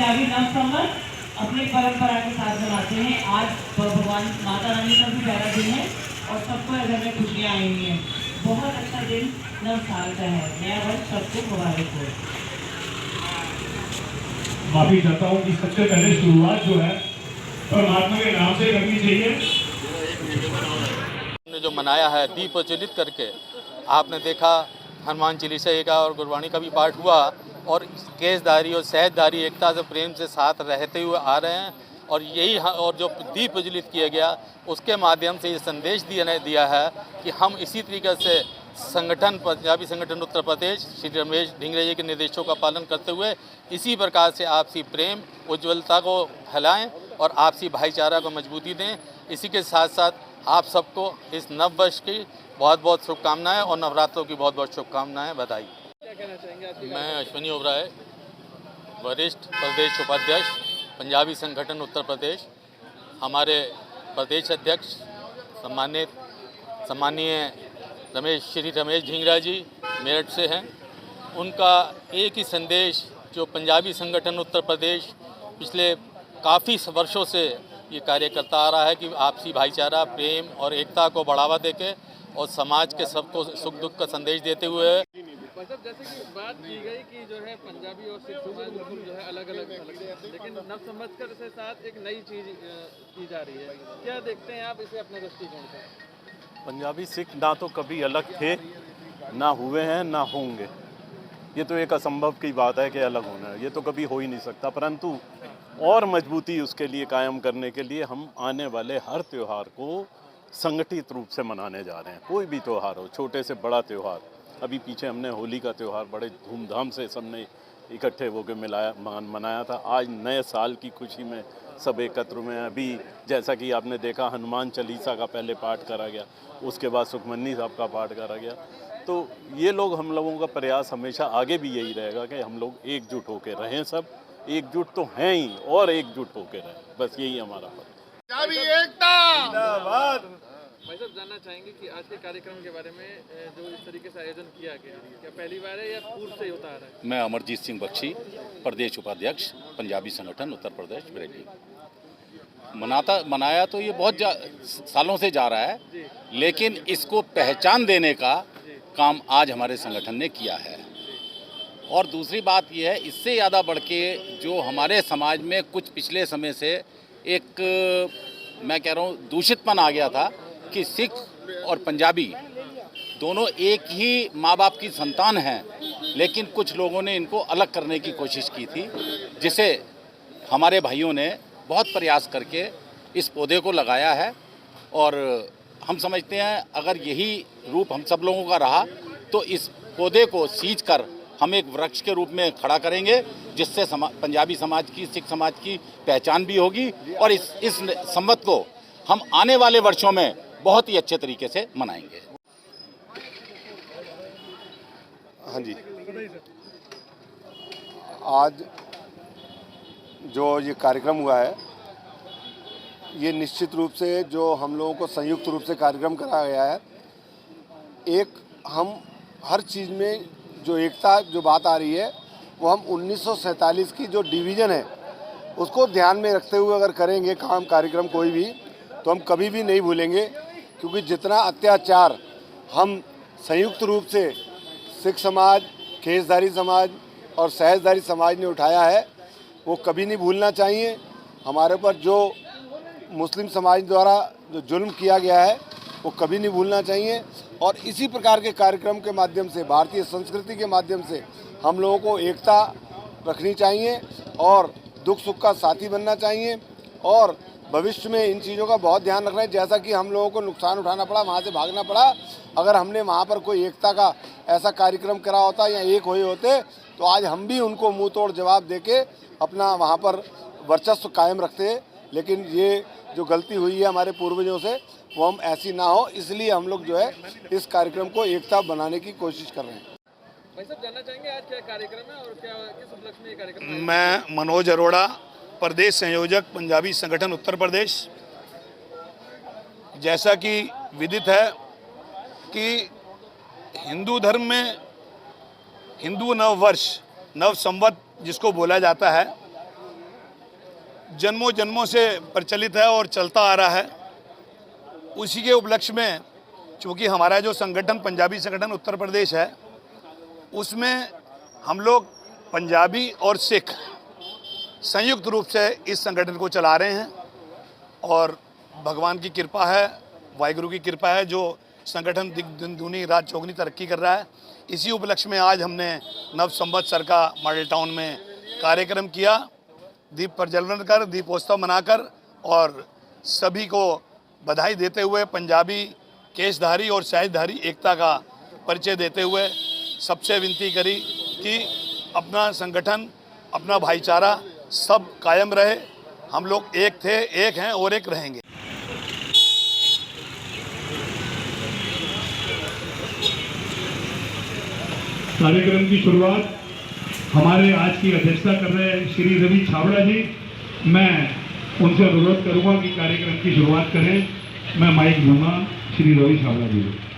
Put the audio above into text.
पंजाबी नव संवत अपनी परंपरा के साथ मनाते हैं। आज भगवान माता रानी का भी पहला दिन है और सबको घर में खुशियाँ आई हुई हैं। बहुत अच्छा दिन नव साल का है। नया वर्ष सबको मुबारक हो। माफी चाहता हूँ कि सबसे पहले शुरुआत जो है परमात्मा के नाम से करनी चाहिए। ने जो मनाया है दीप प्रज्वलित करके, आपने देखा हनुमान चालीसा का और गुरबाणी का भी पाठ हुआ और केसधारी और सहजधारी एकता से प्रेम से साथ रहते हुए आ रहे हैं। और यही और जो दीप प्रज्वलित किया गया उसके माध्यम से ये संदेश दिया है कि हम इसी तरीके से संगठन पंजाबी संगठन उत्तर प्रदेश श्री रमेश ढिंगरे जी के निर्देशों का पालन करते हुए इसी प्रकार से आपसी प्रेम उज्ज्वलता को फैलाएं और आपसी भाईचारा को मजबूती दें। इसी के साथ साथ आप सबको इस नव वर्ष की बहुत बहुत शुभकामनाएं और नवरात्रों की बहुत बहुत शुभकामनाएं, बधाई। क्या कहना चाहेंगे? मैं अश्विनी ओबराय, वरिष्ठ प्रदेश उपाध्यक्ष पंजाबी संगठन उत्तर प्रदेश। हमारे प्रदेश अध्यक्ष सम्मानीय श्री रमेश ढिंगरा जी मेरठ से हैं। उनका एक ही संदेश जो पंजाबी संगठन उत्तर प्रदेश पिछले काफ़ी वर्षों से ये कार्य करता आ रहा है कि आपसी भाईचारा, प्रेम और एकता को बढ़ावा देके और समाज के सबको सुख दुख का संदेश देते हुए। जैसे कि बात की गई कि जो है पंजाबी और सिख समाज बिल्कुल जो है अलग अलग लेकिन नव संवत्सर से साथ एक नई चीज की जा रही है। क्या देखते हैं आप इसे अपने दृष्टिकोण से? पंजाबी सिख ना तो कभी अलग थे, ना हुए हैं, ना होंगे। ये तो एक असंभव की बात है कि अलग होना है, ये तो कभी हो ही नहीं सकता। परंतु और मजबूती उसके लिए कायम करने के लिए हम आने वाले हर त्यौहार को संगठित रूप से मनाने जा रहे हैं। कोई भी त्यौहार हो, छोटे से बड़ा त्यौहार। अभी पीछे हमने होली का त्यौहार बड़े धूमधाम से सबने इकट्ठे होकर मनाया था। आज नए साल की खुशी में सब एकत्र में। अभी जैसा कि आपने देखा हनुमान चालीसा का पहले पाठ करा गया, उसके बाद सुखमनी साहब का पाठ करा गया। तो ये लोग हम लोगों का प्रयास हमेशा आगे भी यही रहेगा कि हम लोग एकजुट होकर रहें। सब एकजुट तो हैं ही और एकजुट होकर रहें, बस यही हमारा भाई साहब, जानना चाहेंगे कि आज के कार्यक्रम के बारे में जो इस तरीके से आयोजन किया गया, क्या पहली बार है या पूर्व से होता आ रहा है? मैं अमरजीत सिंह बख्शी, प्रदेश उपाध्यक्ष पंजाबी संगठन उत्तर प्रदेश बरेली। मनाया तो ये बहुत सालों से जा रहा है, लेकिन इसको पहचान देने का काम आज हमारे संगठन ने किया है। और दूसरी बात यह है, इससे ज़्यादा बढ़ के जो हमारे समाज में कुछ पिछले समय से एक मैं कह रहा हूँ दूषितपन आ गया था कि सिख और पंजाबी दोनों एक ही माँ बाप की संतान हैं, लेकिन कुछ लोगों ने इनको अलग करने की कोशिश की थी, जिसे हमारे भाइयों ने बहुत प्रयास करके इस पौधे को लगाया है। और हम समझते हैं अगर यही रूप हम सब लोगों का रहा तो इस पौधे को सींच कर हम एक वृक्ष के रूप में खड़ा करेंगे, जिससे पंजाबी समाज की, सिख समाज की पहचान भी होगी और इस संवत को हम आने वाले वर्षों में बहुत ही अच्छे तरीके से मनाएंगे। हाँ जी, आज जो ये कार्यक्रम हुआ है, ये निश्चित रूप से जो हम लोगों को संयुक्त रूप से कार्यक्रम कराया गया है। एक हम हर चीज़ में जो एकता जो बात आ रही है वो हम 1947 की जो डिवीज़न है उसको ध्यान में रखते हुए अगर करेंगे कार्यक्रम कोई भी, तो हम कभी भी नहीं भूलेंगे। क्योंकि जितना अत्याचार हम संयुक्त रूप से सिख समाज, केसधारी समाज और सहजधारी समाज ने उठाया है वो कभी नहीं भूलना चाहिए। हमारे ऊपर जो मुस्लिम समाज द्वारा जो जुल्म किया गया है वो कभी नहीं भूलना चाहिए। और इसी प्रकार के कार्यक्रम के माध्यम से, भारतीय संस्कृति के माध्यम से हम लोगों को एकता रखनी चाहिए और दुख सुख का साथी बनना चाहिए। और भविष्य में इन चीज़ों का बहुत ध्यान रखना है। जैसा कि हम लोगों को नुकसान उठाना पड़ा, वहाँ से भागना पड़ा, अगर हमने वहाँ पर कोई एकता का ऐसा कार्यक्रम करा होता या एक हुए होते तो आज हम भी उनको मुंह तोड़ जवाब देके अपना वहाँ पर वर्चस्व कायम रखते। लेकिन ये जो गलती हुई है हमारे पूर्वजों से वो हम ऐसी ना हो, इसलिए हम लोग जो है इस कार्यक्रम को एकता बनाने की कोशिश कर रहे हैं। भाई साहब, जानना चाहेंगे आज क्या कार्यक्रम है और क्या किस उपलक्ष्य में ये कार्यक्रम है? मैं मनोज अरोड़ा, प्रदेश संयोजक पंजाबी संगठन उत्तर प्रदेश। जैसा कि विदित है कि हिंदू धर्म में हिंदू नव वर्ष, नव संवत जिसको बोला जाता है, जन्मों जन्मों से प्रचलित है और चलता आ रहा है। उसी के उपलक्ष्य में चूँकि हमारा जो संगठन पंजाबी संगठन उत्तर प्रदेश है, उसमें हम लोग पंजाबी और सिख संयुक्त रूप से इस संगठन को चला रहे हैं और भगवान की कृपा है, वाहिगुरु की कृपा है, जो संगठन दिन दूनी रात चौगुनी तरक्की कर रहा है। इसी उपलक्ष्य में आज हमने नव संवत्सर का मॉडल टाउन में कार्यक्रम किया, दीप प्रज्वलन कर, दीपोत्सव मनाकर और सभी को बधाई देते हुए पंजाबी केशधारी और सहजधारी एकता का परिचय देते हुए सबसे विनती करी कि अपना संगठन, अपना भाईचारा सब कायम रहे। हम लोग एक थे, एक हैं और एक रहेंगे। कार्यक्रम की शुरुआत हमारे आज की अध्यक्षता कर रहे हैं श्री रवि छाबड़ा जी। मैं उनसे अनुरोध करूंगा कि कार्यक्रम की शुरुआत करें। मैं माइक दूंगा श्री रवि छाबड़ा जी को।